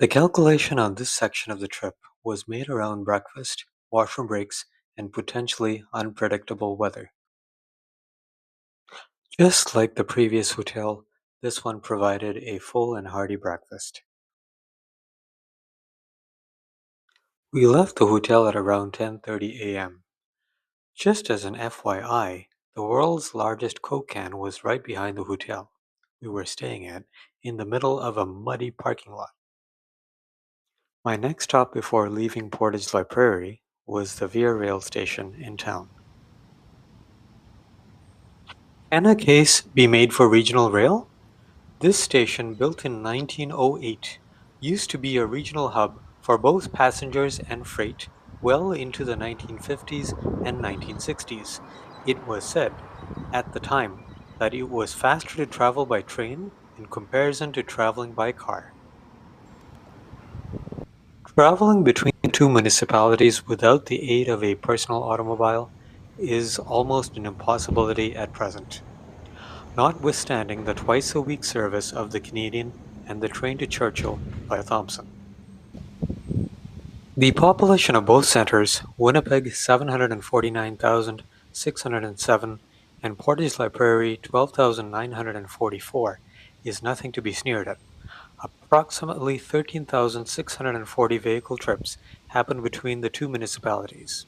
The calculation on this section of the trip was made around breakfast, washroom breaks, and potentially unpredictable weather. Just like the previous hotel, this one provided a full and hearty breakfast. We left the hotel at around 10:30 a.m. Just as an FYI, the world's largest Coke can was right behind the hotel we were staying at, in the middle of a muddy parking lot. My next stop before leaving Portage Prairie was the Via Rail station in town. Can a case be made for regional rail? This station, built in 1908, used to be a regional hub for both passengers and freight well into the 1950s and 1960s. It was said at the time that it was faster to travel by train in comparison to traveling by car. Traveling between two municipalities without the aid of a personal automobile is almost an impossibility at present, notwithstanding the twice-a-week service of the Canadian and the train to Churchill via Thompson. The population of both centres, Winnipeg 749,607 and Portage la Prairie 12,944, is nothing to be sneered at. Approximately 13,640 vehicle trips happen between the two municipalities.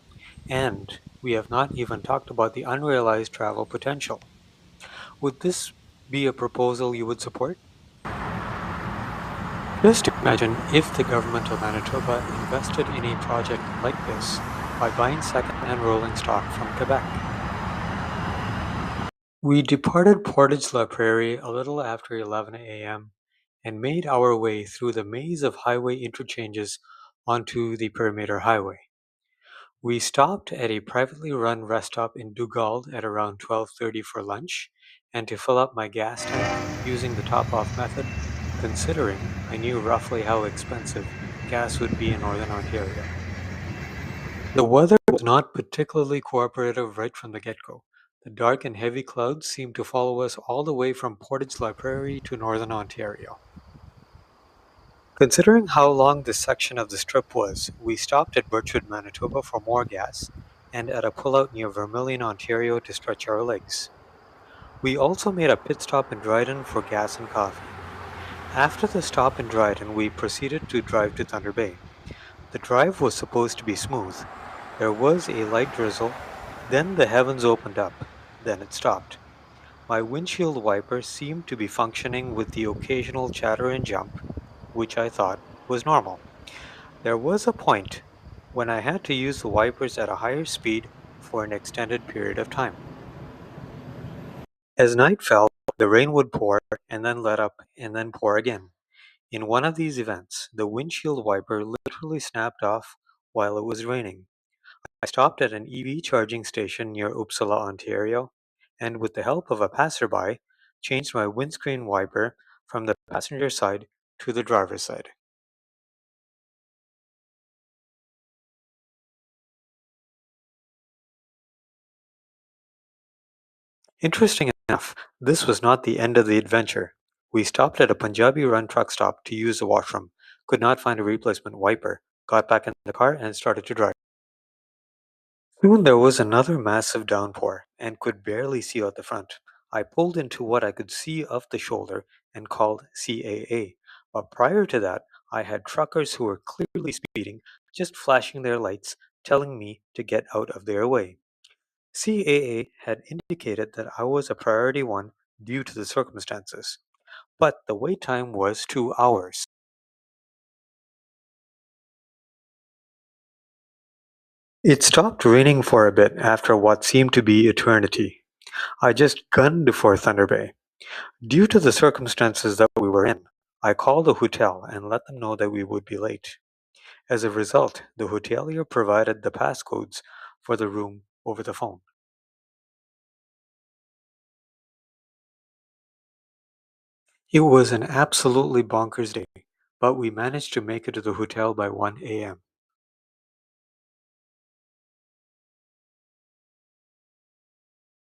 And we have not even talked about the unrealized travel potential. Would this be a proposal you would support? Just imagine if the government of Manitoba invested in a project like this by buying second-hand rolling stock from Quebec. We departed Portage la Prairie a little after 11 a.m. and made our way through the maze of highway interchanges onto the Perimeter Highway. We stopped at a privately run rest stop in Dugald at around 12:30 for lunch and to fill up my gas tank using the top-off method, considering I knew roughly how expensive gas would be in Northern Ontario. The weather was not particularly cooperative right from the get-go. The dark and heavy clouds seemed to follow us all the way from Portage la Prairie to Northern Ontario. Considering how long this section of the strip was, we stopped at Birchwood, Manitoba for more gas, and at a pullout near Vermilion, Ontario to stretch our legs. We also made a pit stop in Dryden for gas and coffee. After the stop in Dryden, we proceeded to drive to Thunder Bay. The drive was supposed to be smooth. There was a light drizzle, then the heavens opened up, then it stopped. My windshield wiper seemed to be functioning with the occasional chatter and jump, which I thought was normal. There was a point when I had to use the wipers at a higher speed for an extended period of time. As night fell, the rain would pour and then let up and then pour again. In one of these events, the windshield wiper literally snapped off while it was raining. I stopped at an EV charging station near Uppsala, Ontario, and with the help of a passerby, changed my windscreen wiper from the passenger side to the driver's side. Interesting enough, this was not the end of the adventure. We stopped at a Punjabi run truck stop to use the washroom, could not find a replacement wiper, got back in the car and started to drive. Soon there was another massive downpour and could barely see out the front. I pulled into what I could see of the shoulder and called CAA. But prior to that, I had truckers who were clearly speeding, just flashing their lights, telling me to get out of their way. CAA had indicated that I was a priority one due to the circumstances, but the wait time was 2 hours. It stopped raining for a bit after what seemed to be eternity. I just gunned for Thunder Bay. Due to the circumstances that we were in, I called the hotel and let them know that we would be late. As a result, the hotelier provided the passcodes for the room over the phone. It was an absolutely bonkers day, but we managed to make it to the hotel by 1 a.m.